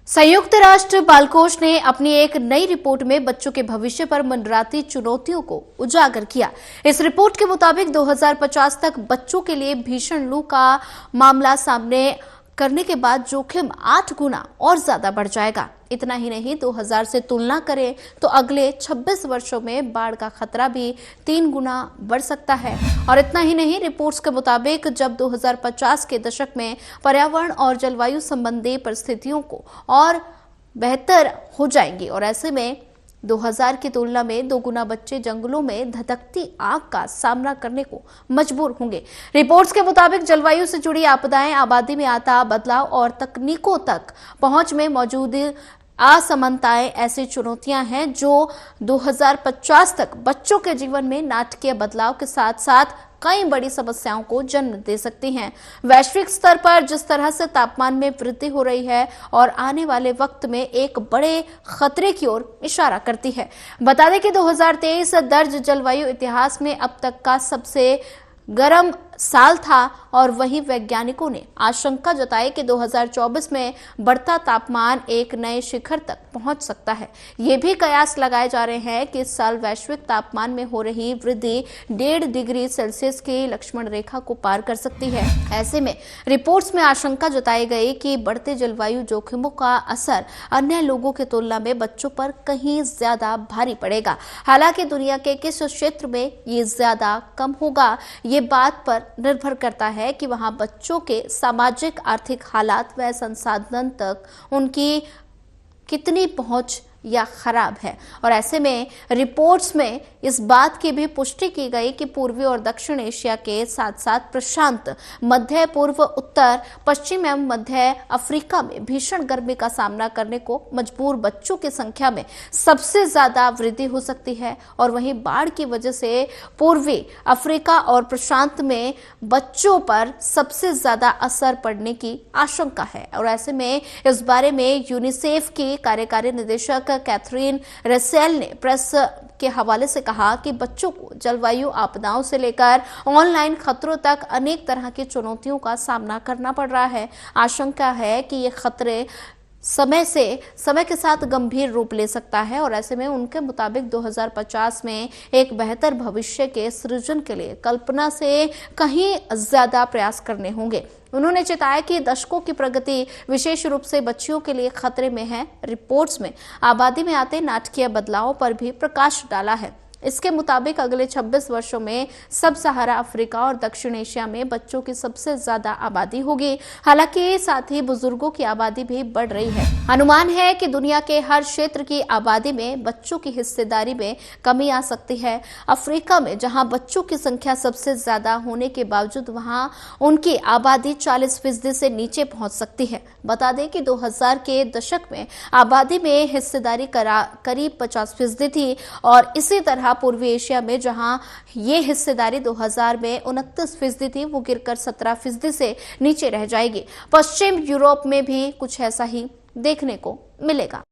संयुक्त राष्ट्र बाल कोष ने अपनी एक नई रिपोर्ट में बच्चों के भविष्य पर मंडराती चुनौतियों को उजागर किया। इस रिपोर्ट के मुताबिक 2050 तक बच्चों के लिए भीषण लू का मामला सामने करने के बाद जोखिम 8 गुना और ज्यादा बढ़ जाएगा। इतना ही नहीं, 2000 से तुलना करें तो अगले 26 वर्षों में बाढ़ का खतरा भी 3 गुना बढ़ सकता है। और इतना ही नहीं, रिपोर्ट्स के मुताबिक जब 2050 के दशक में पर्यावरण और जलवायु संबंधी परिस्थितियों को और बेहतर हो जाएंगी और ऐसे में 2000 की तुलना में 2 गुना बच्चे जंगलों में धधकती आग का सामना करने को मजबूर होंगे। रिपोर्ट्स के मुताबिक जलवायु से जुड़ी आपदाएं, आबादी में आता बदलाव और तकनीकों तक पहुंच में मौजूद असमानताएं ऐसी चुनौतियां हैं जो 2050 तक बच्चों के जीवन में नाटकीय बदलाव के साथ साथ कई बड़ी समस्याओं को जन्म दे सकती हैं। वैश्विक स्तर पर जिस तरह से तापमान में वृद्धि हो रही है और आने वाले वक्त में एक बड़े खतरे की ओर इशारा करती है। बता दें कि 2023 दर्ज जलवायु इतिहास में अब तक का सबसे गर्म साल था और वहीं वैज्ञानिकों ने आशंका जताई कि 2024 में बढ़ता तापमान एक नए शिखर तक पहुंच सकता है। ये भी कयास लगाए जा रहे हैं कि इस साल वैश्विक तापमान में हो रही वृद्धि 1.5 डिग्री सेल्सियस की लक्ष्मण रेखा को पार कर सकती है। ऐसे में रिपोर्ट्स में आशंका जताई गई कि बढ़ते जलवायु जोखिमों का असर अन्य लोगों की तुलना में बच्चों पर कहीं ज्यादा भारी पड़ेगा। हालांकि दुनिया के किस क्षेत्र में ये ज्यादा कम होगा, ये बात पर निर्भर करता है कि वहां बच्चों के सामाजिक आर्थिक हालात व संसाधन तक उनकी कितनी पहुंच या खराब है। और ऐसे में रिपोर्ट्स में इस बात की भी पुष्टि की गई कि पूर्वी और दक्षिण एशिया के साथ साथ प्रशांत, मध्य पूर्व, उत्तर पश्चिम एवं मध्य अफ्रीका में भीषण गर्मी का सामना करने को मजबूर बच्चों की संख्या में सबसे ज्यादा वृद्धि हो सकती है। और वहीं बाढ़ की वजह से पूर्वी अफ्रीका और प्रशांत में बच्चों पर सबसे ज्यादा असर पड़ने की आशंका है। और ऐसे में इस बारे में यूनिसेफ की कार्यकारी निदेशक कैथरीन रेसेल ने प्रेस के हवाले से कहा कि बच्चों को जलवायु आपदाओं से लेकर ऑनलाइन खतरों तक अनेक तरह की चुनौतियों का सामना करना पड़ रहा है। आशंका है कि ये खतरे समय के साथ गंभीर रूप ले सकता है और ऐसे में उनके मुताबिक 2050 में एक बेहतर भविष्य के सृजन के लिए कल्पना से कहीं ज्यादा प्रयास करने होंगे। उन्होंने चेताया कि दशकों की प्रगति विशेष रूप से बच्चियों के लिए खतरे में है। रिपोर्ट्स में आबादी में आते नाटकीय बदलावों पर भी प्रकाश डाला है। इसके मुताबिक अगले 26 वर्षों में सब सहारा अफ्रीका और दक्षिण एशिया में बच्चों की सबसे ज्यादा आबादी होगी। हालांकि साथ ही बुजुर्गों की आबादी भी बढ़ रही है। अनुमान है कि दुनिया के हर क्षेत्र की आबादी में बच्चों की हिस्सेदारी में कमी आ सकती है। अफ्रीका में जहां बच्चों की संख्या सबसे ज्यादा होने के बावजूद वहां उनकी आबादी 40% से नीचे पहुंच सकती है। बता दें कि 2000 के दशक में आबादी में हिस्सेदारी करीब 50% थी और इसी तरह पूर्वी एशिया में जहां ये हिस्सेदारी 2000 में 29% थी, वो गिरकर 17% से नीचे रह जाएगी। पश्चिम यूरोप में भी कुछ ऐसा ही देखने को मिलेगा।